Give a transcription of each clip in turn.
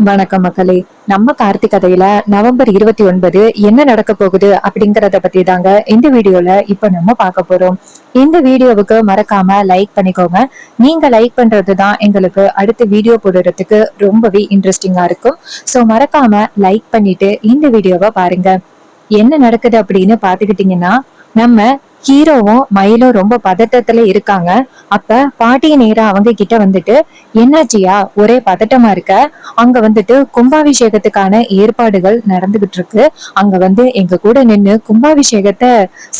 வணக்கம் மக்களே. நம்ம கார்த்திக் கதையில நவம்பர் 29 என்ன நடக்க போகுது அப்படிங்கறத பத்தி தாங்க இந்த வீடியோல இப்ப நம்ம பார்க்க போறோம். இந்த வீடியோவுக்கு மறக்காம லைக் பண்ணிக்கோங்க. நீங்க லைக் பண்றதுதான் எங்களுக்கு அடுத்த வீடியோ போடுறதுக்கு ரொம்பவே இன்ட்ரெஸ்டிங்கா இருக்கும். சோ மறக்காம லைக் பண்ணிட்டு இந்த வீடியோவை பாருங்க. என்ன நடக்குது அப்படின்னு பாத்துக்கிட்டீங்கன்னா, நம்ம ஹீரோவும் மயிலும் ரொம்ப பதட்டத்துல இருக்காங்க. அப்ப பாட்டி நேரா அவங்க கிட்ட வந்துட்டு, என்னாச்சியா ஒரே பதட்டமா இருக்க? அங்க வந்துட்டு கும்பாபிஷேகத்துக்கான ஏற்பாடுகள் நடந்துகிட்டு இருக்கு. அங்க வந்து எங்க கூட நின்னு கும்பாபிஷேகத்தை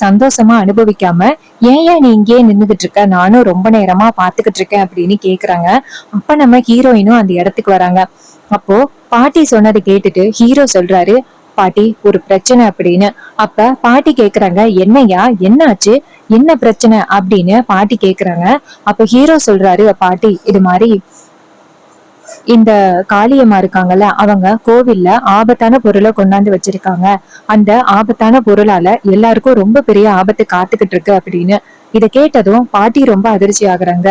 சந்தோஷமா அனுபவிக்காம ஏன் நீ இங்கேயே நின்னுகிட்டு இருக்க? நானும் ரொம்ப நேரமா பாத்துக்கிட்டு இருக்கேன் அப்படின்னு கேக்குறாங்க. அப்ப நம்ம ஹீரோயினும் அந்த இடத்துக்கு வராங்க. அப்போ பாட்டி சொன்னதை கேட்டுட்டு ஹீரோ சொல்றாரு, பாட்டி ஒரு பிரச்சனை அப்படின்னு. அப்ப பாட்டி கேக்குறாங்க, என்னையா என்னாச்சு, என்ன பிரச்சனை அப்படின்னு பாட்டி கேக்குறாங்க. அப்ப ஹீரோ சொல்றாரு, பாட்டி இது மாதிரி இந்த காளியம்மா இருக்காங்கல்ல, அவங்க கோவில்ல ஆபத்தான பொருளை கொண்டாந்து வச்சிருக்காங்க. அந்த ஆபத்தான பொருளால எல்லாருக்கும் ரொம்ப பெரிய ஆபத்து காத்துக்கிட்டு இருக்கு அப்படின்னு. இத கேட்டதும் பாட்டி ரொம்ப அதிர்ச்சி ஆகுறாங்க.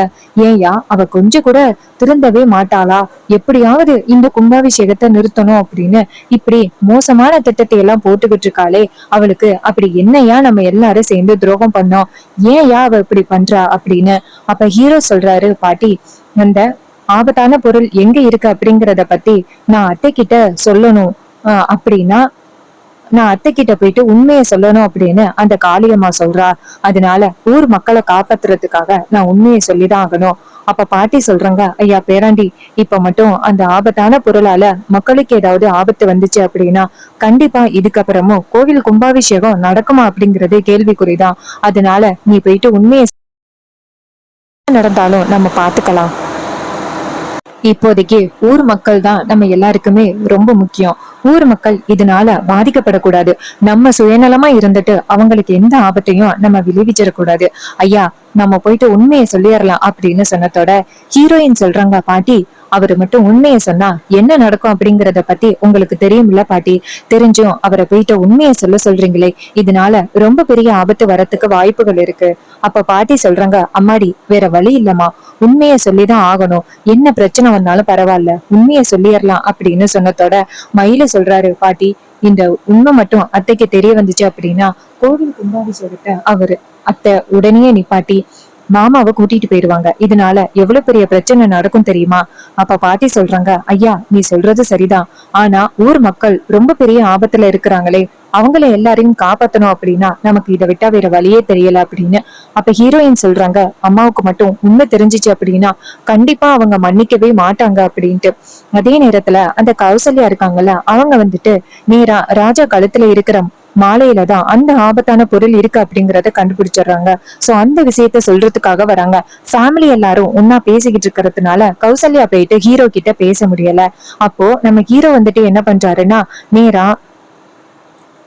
ஏயா அவ கொஞ்சம் கூட திருந்தவே மாட்டாளா? எப்படியாவது இந்த கும்பாபிஷேகத்தை நிறுத்தணும் அப்படின்னு இப்படி மோசமான திட்டத்தை எல்லாம் போட்டுக்கிட்டு இருக்காளே, அவளுக்கு அப்படி என்னையா நம்ம எல்லாரும் சேர்ந்து துரோகம் பண்ணோம்? ஏன்யா அவ இப்படி பண்றா அப்படின்னு. அப்ப ஹீரோ சொல்றாரு, பாட்டி அந்த ஆபத்தான பொருள் எங்க இருக்கு அப்படிங்கறத பத்தி நான் அத்தை கிட்ட சொல்லணும். அப்படின்னா நான் அத்தை கிட்ட போயிட்டு உண்மையை சொல்லணும் அப்படின்னு அந்த காளியம்மா சொல்றா. அதனால ஊர் மக்களை காப்பாத்துறதுக்காக நான் உண்மையை சொல்லிதான் ஆகணும். அப்ப பாட்டி சொல்றாங்க, ஐயா பேராண்டி, இப்ப மட்டும் அந்த ஆபத்தான பொருளால மக்களுக்கு ஏதாவது ஆபத்து வந்துச்சு அப்படின்னா கண்டிப்பா இதுக்கப்புறமும் கோவில் கும்பாபிஷேகம் நடக்குமா அப்படிங்கறது கேள்விக்குறிதான். அதனால நீ போயிட்டு உண்மையை நடந்தாலும் நம்ம பாத்துக்கலாம். இப்போதைக்கு ஊர் மக்கள் தான் நம்ம எல்லாருக்குமே ரொம்ப முக்கியம். ஊர் மக்கள் இதனால பாதிக்கப்படக்கூடாது. நம்ம சுயநலமா இருந்துட்டு அவங்களுக்கு எந்த ஆபத்தையும் நம்ம விளைவிச்சிடக்கூடாது. ஐயா நம்ம போயிட்டு உண்மையை சொல்லிடலாம் அப்படின்னு சொன்னதோட ஹீரோயின் சொல்றாங்க, பாட்டி அவரு மட்டும் உண்மையை சொன்னா என்ன நடக்கும் அப்படிங்கறத பத்தி உங்களுக்கு தெரியும்ல பாட்டி. தெரிஞ்சும் அவரை போயிட்டு உண்மையை சொல்றீங்களே, இதனால ரொம்ப பெரிய ஆபத்து வரத்துக்கு வாய்ப்புகள் இருக்கு. அப்ப பாட்டி சொல்றாங்க, அம்மாடி வேற வழி இல்லம்மா, உண்மையை சொல்லிதான் ஆகணும். என்ன பிரச்சனை வந்தாலும் பரவாயில்ல, உண்மையை சொல்லிடலாம் அப்படின்னு சொன்னதோட மயில சொல்றாரு, பாட்டி இந்த உண்மை மட்டும் அத்தைக்கு தெரிய வந்துச்சு அப்படின்னா கோவில் கும்பாபிஷேகத்தை அவரு அத்தை உடனே நிப்பாட்டி மாமாவை கூட்டிட்டு போயிருவாங்க. இதனால எவ்வளவு பெரிய பிரச்சனை நடக்கும் தெரியுமா? அப்ப பாட்டி சொல்றாங்க, ஐயா நீ சொல்றது சரிதான், ஆனா ஊர் மக்கள் ரொம்ப பெரிய ஆபத்துல இருக்கிறாங்களே, அவங்கள எல்லாரையும் காப்பாத்தணும் அப்படின்னா நமக்கு இதை விட்டா வேற வழியே தெரியல அப்படின்னு. அப்ப ஹீரோயின் சொல்றாங்க, அம்மாவுக்கு மட்டும் உண்மை தெரிஞ்சிச்சு அப்படின்னா கண்டிப்பா அவங்க மன்னிக்கவே மாட்டாங்க அப்படின்ட்டு. அதே நேரத்துல அந்த கௌசல்யா இருக்காங்கல்ல, அவங்க வந்துட்டு நேரா ராஜா கழுத்துல இருக்கிற மாலையில தான் அந்த ஆபத்தான பொருள் இருக்கு அப்படிங்கறத கண்டுபிடிச்சிடுறாங்க. சோ அந்த விஷயத்த சொல்றதுக்காக வராங்க. ஃபேமிலி எல்லாரும் ஒன்னா பேசிக்கிட்டு இருக்கிறதுனால கௌசல்யா போயிட்டு ஹீரோ கிட்ட பேச முடியல. அப்போ நம்ம ஹீரோ வந்துட்டு என்ன பண்றாருன்னா, நேரா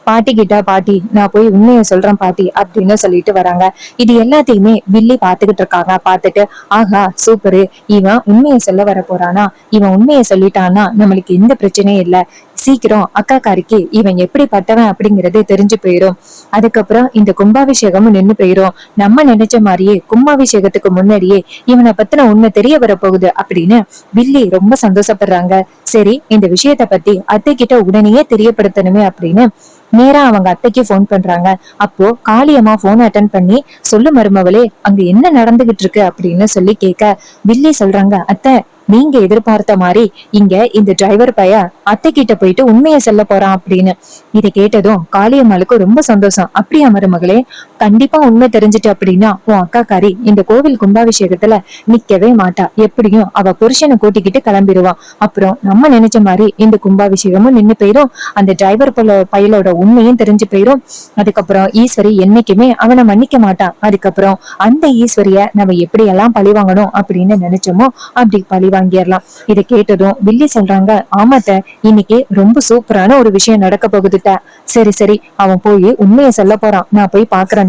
பாட்டி கிட்ட, பாட்டி நான் போய் உண்மையை சொல்றேன் பாட்டி அப்படின்னு சொல்லிட்டு வராங்க. இது எல்லாத்தையுமே வில்லி பாத்துக்கிட்டு இருக்காங்க. பாத்துட்டு, ஆஹா சூப்பரு, இவன் உண்மையை சொல்ல வர போறானா, இவன் உண்மையை சொல்லிட்டான்னா நம்மளுக்கு எந்த பிரச்சனையும் இல்ல, சீக்கிரம் அக்கா காரிக்கு இவன் எப்படி பட்டவன் அப்படிங்கறது தெரிஞ்சு போயிரும். அதுக்கப்புறம் இந்த கும்பாபிஷேகமும் நின்னு போயிரும். நம்ம நினைச்ச மாதிரியே கும்பாபிஷேகத்துக்கு முன்னாடியே இவனை பத்தின உண்மை தெரிய வர போகுது அப்படின்னு வில்லி ரொம்ப சந்தோஷப்படுறாங்க. சரி இந்த விஷயத்த பத்தி அத்தை கிட்ட உடனே தெரியப்படுத்தணுமே அப்படின்னு நேரா அவங்க அத்தைக்கு போன் பண்றாங்க. அப்போ காளியம்மா போன் அட்டன் பண்ணி, சொல்லு மருமவளே அங்க என்ன நடந்துகிட்டு இருக்கு அப்படின்னு சொல்லி கேட்க வில்லி சொல்றாங்க, அத்தை நீங்க எதிர்பார்த்த மாதிரி இங்க இந்த டிரைவர் பைய அத்தை கிட்ட போயிட்டு உண்மையை சொல்ல போறான் அப்படின்னு. இதை கேட்டதும் காளியம்மாளுக்கு ரொம்ப சந்தோஷம். அப்படியா மருமகளே, கண்டிப்பா உண்மை தெரிஞ்சுட்டு அப்படின்னா உன் அக்கா காரி இந்த கோவில் கும்பாபிஷேகத்துல நிக்கவே மாட்டா, எப்படியும் அவ புருஷனை கூட்டிக்கிட்டு கிளம்பிடுவான். அப்புறம் நம்ம நினைச்ச மாதிரி இந்த கும்பாபிஷேகமும் நின்னு போயிரும், அந்த டிரைவர் பையலோட உண்மையும் தெரிஞ்சு போயிரும். அதுக்கப்புறம் ஈஸ்வரி என்னைக்குமே அவனை மன்னிக்க மாட்டான். அதுக்கப்புறம் அந்த ஈஸ்வரிய நம்ம எப்படி எல்லாம் பழி வாங்கணும் அப்படின்னு நினைச்சோமோ அப்படி பழி வாங்கிடலாம். இதை கேட்டதும் வில்லி சொல்றாங்க, ஆமாத்த இன்னைக்கு ரொம்ப சூப்பரான ஒரு விஷயம் நடக்க போகுதுட்ட. சரி சரி அவன் போய் உண்மையை சொல்ல போறான், நான் போய் பாக்குறேன்.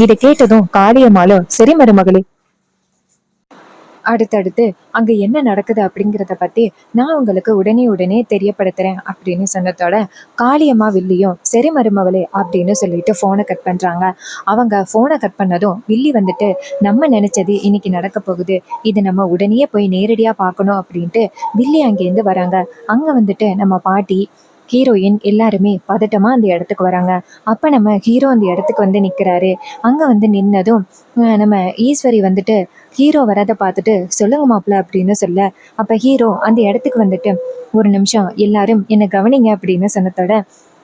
இதை கேட்டதும் காளியம்மாளும், சரி மருமகளே அடுத்தடுத்து அங்க என்ன நடக்குது அப்படிங்கிறத பத்தி நான் உங்களுக்கு உடனே உடனே தெரியப்படுத்துறேன் அப்படின்னு சொன்னதோட காளியம்மா வில்லியும் சரி மருமவளே அப்படின்னு சொல்லிட்டு போனை கட் பண்றாங்க. அவங்க போனை கட் பண்ணதும் வில்லி வந்துட்டு நம்ம நினைச்சது இன்னைக்கு நடக்க போகுது, இது நம்ம உடனே போய் நேரடியா பார்க்கணும் அப்படின்ட்டு வில்லி அங்கேருந்து வராங்க. அங்க வந்துட்டு நம்ம பாட்டி ஹீரோயின் எல்லாருமே பதட்டமா அந்த இடத்துக்கு வராங்க. அப்ப நம்ம ஹீரோ அந்த இடத்துக்கு வந்து நிக்கிறாரு. அங்க வந்து நின்னதும் நம்ம ஈஸ்வரி வந்துட்டு ஹீரோ வரதை பார்த்துட்டு சொல்லுங்க மாப்பிள்ள அப்படின்னு சொல்ல, அப்ப ஹீரோ அந்த இடத்துக்கு வந்துட்டு ஒரு நிமிஷம் எல்லாரும் என்ன கவனிங்க அப்படின்னு சொன்னதோட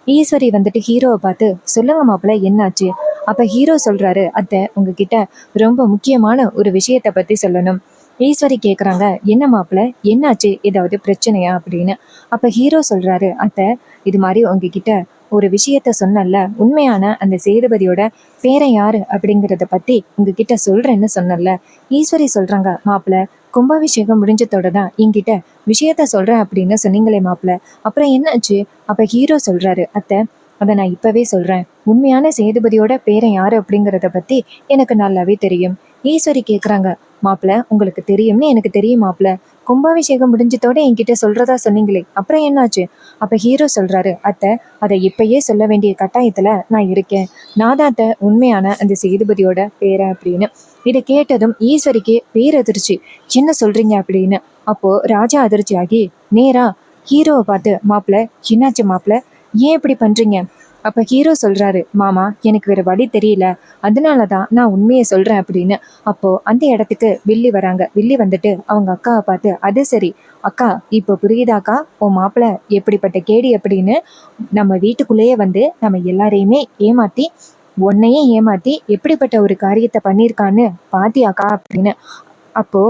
ஈஸ்வரி வந்துட்டு ஹீரோவை பார்த்து சொல்லுங்க மாப்பிள்ள என்னாச்சு. அப்ப ஹீரோ சொல்றாரு, அத்தை உங்ககிட்ட ரொம்ப முக்கியமான ஒரு விஷயத்த பத்தி சொல்லணும். ஈஸ்வரி கேக்குறாங்க, என்ன மாப்பிள்ள என்னாச்சு, ஏதாவது பிரச்சனையா அப்படின்னு. அப்ப ஹீரோ சொல்றாரு, அத்தை இது மாதிரி உங்ககிட்ட ஒரு விஷயத்த சொன்னல, உண்மையான அந்த சேதுபதியோட பேரன் யாரு அப்படிங்கறத பத்தி உங்ககிட்ட சொல்றேன்னு சொன்னல. ஈஸ்வரி சொல்றாங்க, மாப்பிள்ள கும்பாபிஷேகம் முடிஞ்சதோட தான் என்கிட்ட விஷயத்த சொல்றேன் அப்படின்னு சொன்னீங்களே மாப்பிள்ள, அப்புறம் என்னாச்சு. அப்ப ஹீரோ சொல்றாரு, அத்தை அதை நான் இப்பவே சொல்றேன், உண்மையான சேதுபதியோட பேரன் யாரு அப்படிங்கறத பத்தி எனக்கு நல்லாவே தெரியும். ஈஸ்வரி கேக்குறாங்க, மாப்பிள்ள உங்களுக்கு தெரியும்னு எனக்கு தெரியும் மாப்பிள்ள, கும்பாபிஷேகம் முடிஞ்சதோட என்கிட்ட சொல்றதா சொன்னீங்களே அப்புறம் என்னாச்சு. அப்ப ஹீரோ சொல்றாரு, அத்தை அதை இப்பயே சொல்ல வேண்டிய கட்டாயத்துல நான் இருக்கேன், நாதாத்த உண்மையான அந்த சேதுபதியோட பேரன் அப்படின்னு. இதை கேட்டதும் ஈஸ்வரிக்கு பேரதிர்ச்சி, என்ன சொல்றீங்க அப்படின்னு. அப்போ ராஜா அதிர்ச்சி ஆகி நேரா ஹீரோவை பார்த்து, மாப்பிள்ள என்னாச்சு மாப்பிள்ள, ஏன் இப்படி பண்றீங்க. அப்ப ஹீரோ சொல்றாரு, மாமா எனக்கு வேற வழி தெரியல, அதனாலதான் நான் உண்மையை சொல்றேன் அப்படின்னு. அப்போ அந்த இடத்துக்கு வில்லி வராங்க. வில்லி வந்துட்டு அவங்க அக்காவை பார்த்து, அது சரி அக்கா இப்போ புரியுதாக்கா உன் மாப்பிள்ள எப்படிப்பட்ட கேடி அப்படின்னு, நம்ம வீட்டுக்குள்ளேயே வந்து நம்ம எல்லாரையுமே ஏமாத்தி உன்னையே ஏமாத்தி எப்படிப்பட்ட ஒரு காரியத்தை பண்ணியிருக்கான்னு பாத்தியாக்கா அப்படின்னு. அப்போ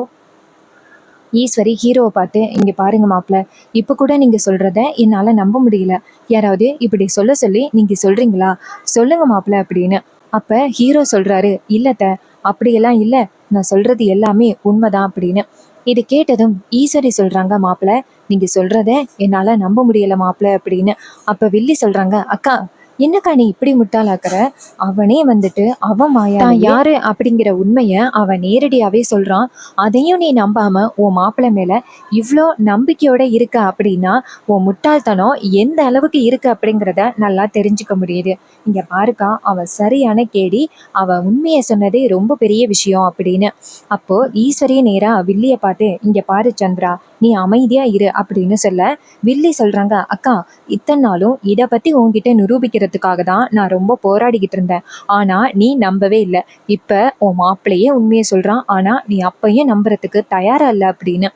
ஈஸ்வரி ஹீரோவை பார்த்து, இங்க பாருங்க மாப்பிள்ள, இப்ப கூட நீங்க சொல்றத என்னால நம்ப முடியல, யாராவது இப்படி சொல்ல சொல்லி நீங்க சொல்றீங்களா, சொல்லுங்க மாப்பிள்ள அப்படின்னு. அப்ப ஹீரோ சொல்றாரு, இல்லத்த அப்படியெல்லாம் இல்ல, நான் சொல்றது எல்லாமே உண்மைதான் அப்படின்னு. இது கேட்டதும் ஈஸ்வரி சொல்றாங்க, மாப்பிள்ள நீங்க சொல்றத என்னால நம்ப முடியல மாப்பிள்ள அப்படின்னு. அப்ப வில்லி சொல்றாங்க, அக்கா என்னக்கா நீ இப்படி முட்டாளாக்குற, அவனே வந்துட்டு அவன் மாயா யாரு அப்படிங்கிற உண்மைய அவன் நேரடியாவே சொல்றான், அதையும் நீ நம்பாம உன் மாப்பிள்ளை மேல இவ்வளோ நம்பிக்கையோட இருக்க அப்படின்னா உன் முட்டாள்தனம் எந்த அளவுக்கு இருக்கு அப்படிங்கிறத நல்லா தெரிஞ்சுக்க முடியுது. இங்க பாருக்கா அவன் சரியான கேடி, அவன் உண்மையை சொன்னதே ரொம்ப பெரிய விஷயம் அப்படின்னு. அப்போ ஈஸ்வரி நேரா வில்லிய பார்த்து, இங்க பாரு சந்திரா நீ அமைதியா இரு அப்படின்னு சொல்ல, வில்லி சொல்றாங்க, அக்கா இத்தனை நாளும் இதை பத்தி உன்கிட்ட நிரூபிக்கிறதுக்காக தான் நான் ரொம்ப போராடிக்கிட்டு இருந்தேன், ஆனா நீ நம்பவே இல்லை, இப்ப உன் மாப்பிள்ளையே உண்மையை சொல்றான், ஆனா நீ அப்பையும் நம்புறதுக்கு தயாரா இல்லை அப்படின்னு.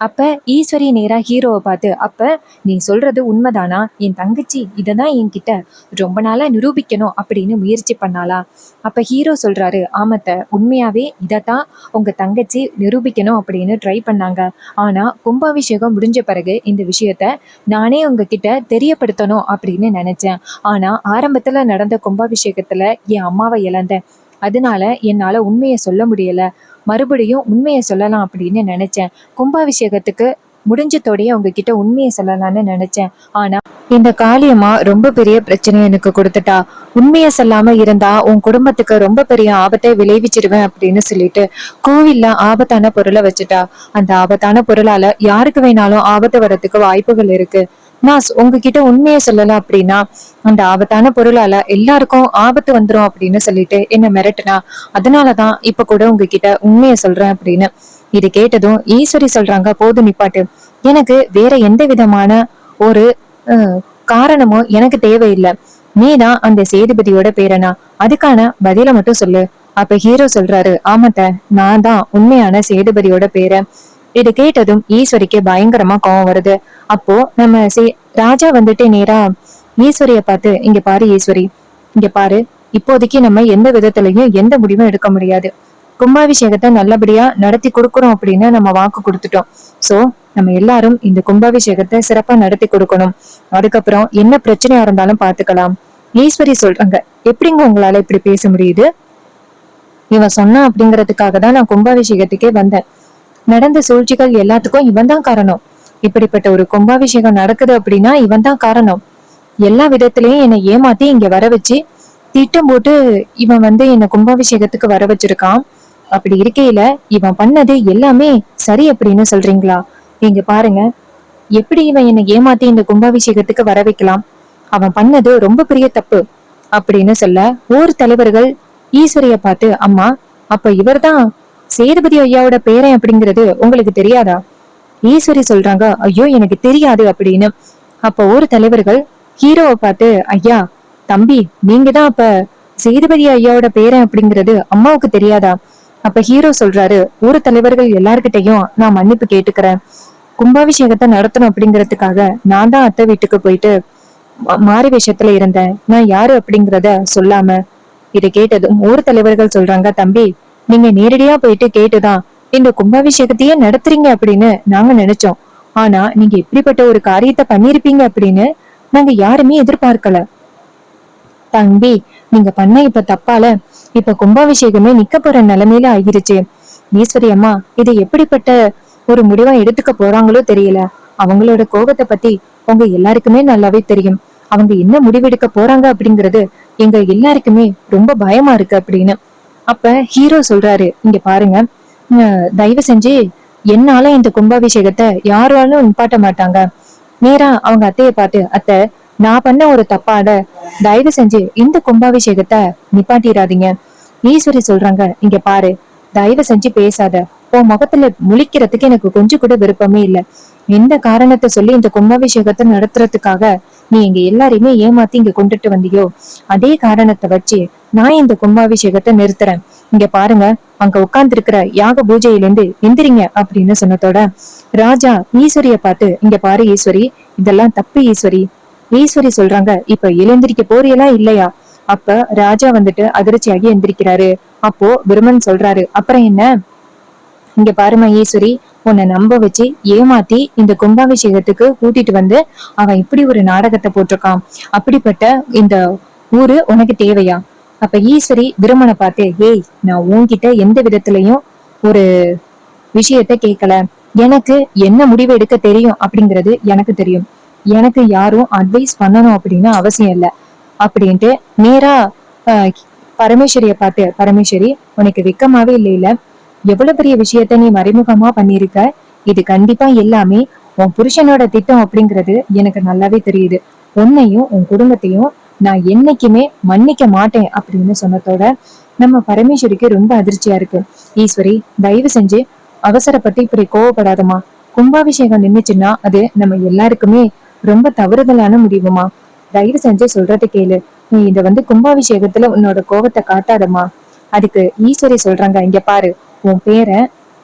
அப்ப ஈஸ்வரி நேரா ஹீரோவை பார்த்து, அப்ப நீ சொல்றது உண்மைதானா, என் தங்கச்சி இததான் என்கிட்ட ரொம்ப நாளா நிரூபிக்கணும் அப்படின்னு முயற்சி பண்ணாளா. அப்ப ஹீரோ சொல்றாரு, ஆமத்த உண்மையாவே இதத்தான் உங்க தங்கச்சி நிரூபிக்கணும் அப்படின்னு ட்ரை பண்ணாங்க, ஆனா கும்பாபிஷேகம் முடிஞ்ச பிறகு இந்த விஷயத்த நானே உங்ககிட்ட தெரியப்படுத்தணும் அப்படின்னு நினைச்சேன், ஆனா ஆரம்பத்துல நடந்த கும்பாபிஷேகத்துல என் அம்மாவை இழந்தேன், அதனால என்னால உண்மையை சொல்ல முடியல, மறுபடியும் உண்மையை சொல்லலாம் அப்படின்னு நினைச்சேன், கும்பாபிஷேகத்துக்கு முடிஞ்சதோடய உங்ககிட்ட உண்மையை சொல்லலாம்னு நினைச்சேன், ஆனா இந்த காளியம்மா ரொம்ப பெரிய பிரச்சனை எனக்கு கொடுத்துட்டா, உண்மையை சொல்லாம இருந்தா உன் குடும்பத்துக்கு ரொம்ப பெரிய ஆபத்தை விளைவிச்சிருவேன் அப்படின்னு சொல்லிட்டு கோவில்ல ஆபத்தான பொருளை வச்சுட்டா, அந்த ஆபத்தான பொருளால யாருக்கு வேணாலும் ஆபத்து வர்றதுக்கு வாய்ப்புகள் இருக்கு, நான் உங்ககிட்ட உண்மையை சொல்லல அப்படின்னா அந்த ஆபத்தான பொருளால எல்லாருக்கும் ஆபத்து வந்துரும் அப்படின்னு சொல்லிட்டு என்ன மிரட்டுனா, அதனாலதான் இப்ப கூட உங்ககிட்ட உண்மையை சொல்றேன் அப்படின்னு. இது கேட்டதும் ஈஸ்வரி சொல்றாங்க, போது நிப்பாட்டு, எனக்கு வேற எந்த விதமான ஒரு காரணமும் எனக்கு தேவையில்லை, நீதான் அந்த சேதுபதியோட பேரனா, அதுக்கான பதில மட்டும் சொல்லு. அப்ப ஹீரோ சொல்றாரு, ஆமாட்ட நான் தான் உண்மையான சேதுபதியோட பேரன். இது கேட்டதும் ஈஸ்வரிக்கு பயங்கரமா கோவம் வருது. அப்போ நம்ம ராஜா வந்துட்டு நேரா ஈஸ்வரிய பார்த்து, இங்க பாரு ஈஸ்வரி, இங்க பாரு, இப்போதைக்கு நம்ம எந்த விதத்திலையும் எந்த முடிவும் எடுக்க முடியாது, கும்பாபிஷேகத்தை நல்லபடியா நடத்தி கொடுக்கறோம் அப்படின்னு நம்ம வாக்கு கொடுத்துட்டோம், சோ நம்ம எல்லாரும் இந்த கும்பாபிஷேகத்தை சிறப்பா நடத்தி கொடுக்கணும், அதுக்கப்புறம் என்ன பிரச்சனையா இருந்தாலும் பாத்துக்கலாம். ஈஸ்வரி சொல்றாங்க, எப்படிங்க உங்களால இப்படி பேச முடியுது, இவன் சொன்னா அப்படிங்கறதுக்காக தான் நான் கும்பாபிஷேகத்துக்கே வந்தேன், நடந்த சூழ்ச்சிகள் எல்லாத்துக்கும் இவன் தான் காரணம், இப்படிப்பட்ட ஒரு கும்பாபிஷேகம் நடக்குது அப்படின்னா இவன் தான் காரணம், எல்லா விதத்திலயும் என்னை ஏமாத்தி இங்க வர வச்சு திட்டம் போட்டு இவன் வந்து என்னை கும்பாபிஷேகத்துக்கு வர வச்சிருக்கான், அப்படி இருக்கையில இவன் பண்ணது எல்லாமே சரி அப்படின்னு சொல்றீங்களா? நீங்க பாருங்க, எப்படி இவன் என்னை ஏமாத்தி இந்த கும்பாபிஷேகத்துக்கு வர வைக்கலாம்? அவன் பண்ணது ரொம்ப பெரிய தப்பு அப்படின்னு சொல்ல, ஊர் தலைவர்கள் ஈஸ்வரிய பார்த்து, அம்மா, அப்ப இவர்தான் சேதுபதி ஐயாவோட பேரன் அப்படிங்கிறது உங்களுக்கு தெரியாதா? ஈஸ்வரி சொல்றாங்க, ஐயோ எனக்கு தெரியாது அப்படின்னு. அப்ப ஊர் தலைவர்கள் ஹீரோவை பார்த்து, ஐயா, தம்பி, நீங்க தான் அப்ப சேதுபதி ஐயாவோட பேரன் அப்படிங்கிறது அம்மாவுக்கு தெரியாதா? அப்ப ஹீரோ சொல்றாரு, ஊர் தலைவர்கள் எல்லார்கிட்டையும் நான் மன்னிப்பு கேட்டுக்கிறேன். கும்பாபிஷேகத்தை நடத்தணும் அப்படிங்கறதுக்காக நான் தான் அத்தை வீட்டுக்கு போயிட்டு மாறி வேஷத்துல இருந்தேன். நான் யாரு அப்படிங்கறத சொல்லாம. இதை கேட்டதும் ஊர் தலைவர்கள் சொல்றாங்க, தம்பி, நீங்க நேரடியா போயிட்டு கேட்டுதான் இந்த கும்பாபிஷேகத்தையே நடத்துறீங்க அப்படின்னு நாங்க நினைச்சோம். ஆனா நீங்க இப்படிப்பட்ட ஒரு காரியத்தை பண்ணிருப்பீங்க அப்படின்னு நாங்க யாருமே எதிர்பார்க்கல. தம்பி, நீங்க பண்ண இப்ப தப்பால இப்ப கும்பாபிஷேகமே நிக்க போற நிலைமையில ஆகிருச்சு. ஈஸ்வரி அம்மா இதை எப்படிப்பட்ட ஒரு முடிவா எடுத்துக்க போறாங்களோ தெரியல. அவங்களோட கோபத்தை பத்தி உங்க எல்லாருக்குமே நல்லாவே தெரியும். அவங்க என்ன முடிவெடுக்க போறாங்க அப்படிங்கறது எங்க எல்லாருக்குமே ரொம்ப பயமா இருக்கு அப்படின்னு. அப்ப ஹீரோ சொல்றாரு, இங்க பாருங்க, தயவு செஞ்சு என்னால இந்த கும்பாபிஷேகத்தை யாராலும் நிப்பாட்ட மாட்டாங்க. நேரா அவங்க அத்தைய பார்த்து, அத்தை, நான் பண்ண ஒரு தப்பாட தயவு செஞ்சு இந்த கும்பாபிஷேகத்தை நிப்பாட்டிடாதீங்க. ஈஸ்வரி சொல்றாங்க, இங்க பாரு, தயவு செஞ்சு பேசாத. உன் முகத்துல முழிக்கிறதுக்கு எனக்கு கொஞ்சம் கூட விருப்பமே இல்ல. எந்த காரணத்தை சொல்லி இந்த கும்பாபிஷேகத்தை நடத்துறதுக்காக நீ எங்க எல்லாரையுமே ஏமாத்தி இங்க கொண்டுட்டு வந்தியோ, அதே காரணத்தை வச்சு நான் இந்த கும்பாபிஷேகத்தை நிறுத்துறேன். இங்க பாருங்க, அங்க உட்கார்ந்து இருக்கிற யாக பூஜையிலிருந்து எந்திரிங்க அப்படின்னு சொன்னதோட ராஜா ஈஸ்வரிய பார்த்து, இங்க பாரு ஈஸ்வரி, இதெல்லாம் தப்பு ஈஸ்வரி. ஈஸ்வரி சொல்றாங்க, இப்ப எழுந்திரிக்க போறியெல்லாம் இல்லையா? அப்ப ராஜா வந்துட்டு அதிர்ச்சியாகி எந்திரிக்கிறாரு. அப்போ பிரம்மன் சொல்றாரு, அப்புறம் என்ன? இங்க பாருமா ஈஸ்வரி, உன்னை நம்ப வச்சு ஏமாத்தி இந்த கும்பாபிஷேகத்துக்கு கூட்டிட்டு வந்து அவன் இப்படி ஒரு நாடகத்தை போட்டிருக்கான். அப்படிப்பட்ட இந்த ஊரு உனக்கு தேவையா? அப்ப ஈஸ்வரி பிரம்மனை பார்த்து, ஏய், நான் உன்கிட்ட எந்த விதத்திலையும் ஒரு விஷயத்த கேட்கல. எனக்கு என்ன முடிவு எடுக்க தெரியும் அப்படிங்கிறது எனக்கு தெரியும். எனக்கு யாரும் அட்வைஸ் பண்ணணும் அப்படின்னு அவசியம் இல்லை அப்படின்ட்டு நேரா பரமேஸ்வரிய பார்த்து, பரமேஸ்வரி, உனக்கு வெக்கமாவே இல்ல? எவ்வளவு பெரிய விஷயத்த நீ மறைமுகமா பண்ணிருக்க. இது கண்டிப்பா எல்லாமே உன் புருஷனோட திட்டம் அப்படிங்கிறது எனக்கு நல்லாவே தெரியுது. உன்னையும் உன் குடும்பத்தையும் நான் என்னைக்குமே மன்னிக்க மாட்டேன் அப்படின்னு சொன்னதோட நம்ம பரமேஸ்வரிக்கு ரொம்ப அதிர்ச்சியா இருக்கு. ஈஸ்வரி, தயவு செஞ்சு அவசரப்பட்டு இப்படி கோவப்படாதமா. கும்பாபிஷேகம் நின்னுச்சுன்னா அது நம்ம எல்லாருக்குமே ரொம்ப தவறுதலான முடிவுமா. தயவு செஞ்சு சொல்றதை கேளு. நீ இத கும்பாபிஷேகத்துல உன்னோட கோபத்தை காட்டாதமா. அதுக்கு ஈஸ்வரி சொல்றாங்க, இங்க பாரு, உன் பேரை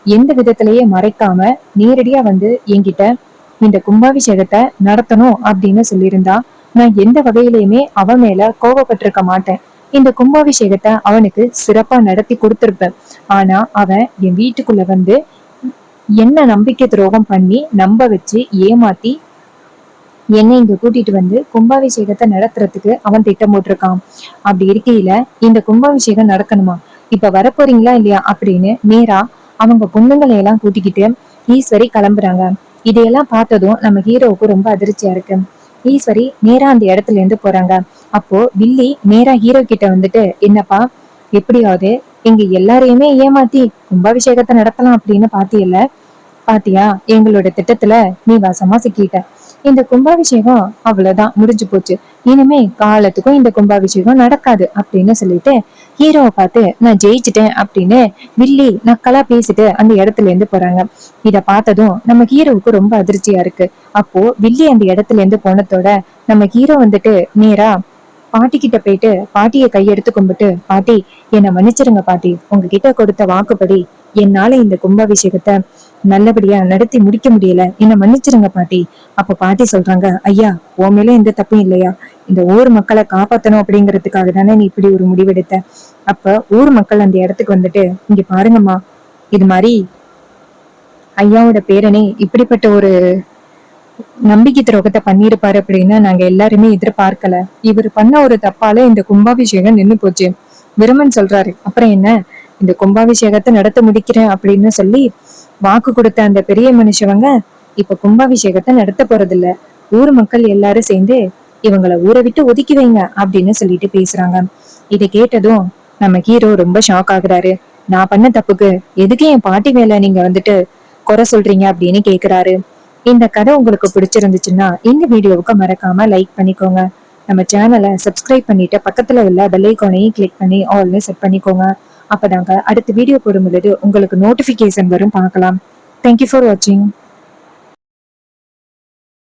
எந்த விதத்திலேயே மறைக்காம நேரடியா என்கிட்ட இந்த கும்பாபிஷேகத்தை நடத்தணும் அப்படின்னு சொல்லியிருந்தா நான் எந்த வகையிலயுமே அவன் மேல கோபப்பட்டிருக்க மாட்டேன். இந்த கும்பாபிஷேகத்தை அவனுக்கு சிறப்பா நடத்தி கொடுத்திருப்பேன். ஆனா அவன் என் வீட்டுக்குள்ள என்ன நம்பிக்கை துரோகம் பண்ணி நம்ப வச்சு ஏமாத்தி என்னை இங்க கூட்டிட்டு கும்பாபிஷேகத்தை நடத்துறதுக்கு அவன் திட்டம் போட்டிருக்கான். அப்படி இருக்கையில இந்த கும்பாபிஷேகம் நடக்கணுமா? இப்ப வரப்போறீங்களா இல்லையா அப்படின்னு நேரா அவங்க பொண்ணுங்களை எல்லாம் கூட்டிக்கிட்டு ஈஸ்வரி கிளம்புறாங்க. இதையெல்லாம் பார்த்ததும் நம்ம ஹீரோவுக்கு ரொம்ப அதிர்ச்சியா இருக்கு. ஈஸ்வரி நேரா அந்த இடத்துல இருந்து போறாங்க. அப்போ வில்லி நேரா ஹீரோ கிட்ட என்னப்பா, எப்படியாவது எங்க எல்லாரையுமே ஏமாத்தி கும்பாபிஷேகத்தை நடத்தலாம் அப்படின்னு பாத்தியா? எங்களோட திட்டத்துல நீ வசமா சிக்கிட்ட. இந்த கும்பாபிஷேகம் அவ்வளவுதான், முடிஞ்சு போச்சு. இனிமே காலத்துக்கும் இந்த கும்பாபிஷேகம் நடக்காது அப்படின்னு சொல்லிட்டு ஹீரோவை பார்த்து, நான் ஜெயிச்சுட்டேன் அப்படின்னு வில்லி நக்கலா பேசிட்டு அந்த இடத்துல இருந்து போறாங்க. இத பார்த்ததும் நம்ம ஹீரோவுக்கு ரொம்ப அதிர்ச்சியா இருக்கு. அப்போ வில்லி அந்த இடத்துல இருந்து போனதோட நம்ம ஹீரோ நேரா பாட்டி கிட்ட போயிட்டு பாட்டியை கையெடுத்து கும்பிட்டு, பாட்டி, என்னை மன்னிச்சிருங்க பாட்டி. உங்ககிட்ட கொடுத்த வாக்குப்படி என்னால இந்த கும்பாபிஷேகத்தை நல்லபடியா நடத்தி முடிக்க முடியல, என்ன மன்னிச்சிருங்க பாட்டி. அப்ப பாட்டி சொல்றாங்க, ஐயா, உன் மேல எந்த தப்பும் இல்லையா? இந்த ஊர் மக்களை காப்பாத்தணும் அப்படிங்கறதுக்காக தானே நீ இப்படி ஒரு முடிவெடுத்த. அப்ப ஊர் மக்கள் அந்த இடத்துக்கு இங்க பாருங்கம்மா, இது மாதிரி ஐயாவோட பேரனே இப்படிப்பட்ட ஒரு நம்பிக்கை துரோகத்தை பண்ணிருப்பாரு அப்படின்னு நாங்க எல்லாருமே எதிர்பார்க்கல. இவர் பண்ண ஒரு தப்பால இந்த கும்பாபிஷேகம் நின்னு போச்சு. விருமன் சொல்றாரு, அப்புறம் என்ன, இந்த கும்பாபிஷேகத்தை நடத்த முடிக்கிறேன் அப்படின்னு சொல்லி வாக்கு கொடுத்த அந்த பெரிய மனுஷவங்க இப்ப கும்பாபிஷேகத்தை நடத்த போறதில்ல. ஊர் மக்கள் எல்லாரும் சேர்ந்து இவங்களை ஊரை விட்டு ஒதுக்கி வைங்க அப்படின்னு சொல்லிட்டு பேசுறாங்க. இதை கேட்டதும் நம்ம ஹீரோ ரொம்ப ஷாக் ஆகுறாரு. நான் பண்ண தப்புக்கு எதுக்கு என் பாட்டி மேல நீங்க வந்துட்டு குறை சொல்றீங்க அப்படின்னு கேக்குறாரு. இந்த கதை உங்களுக்கு பிடிச்சிருந்துச்சுன்னா இந்த வீடியோவுக்கு மறக்காம லைக் பண்ணிக்கோங்க. நம்ம சேனலை சப்ஸ்கிரைப் பண்ணிட்டு பக்கத்துல உள்ள பெல் ஐகானையும் கிளிக் பண்ணி ஆல்னு செட் பண்ணிக்கோங்க. அப்பதாங்க அடுத்த வீடியோ போடும் பொழுது உங்களுக்கு நோட்டிபிகேஷன் வரும் பார்க்கலாம். தேங்க்யூ ஃபார் வாட்சிங்.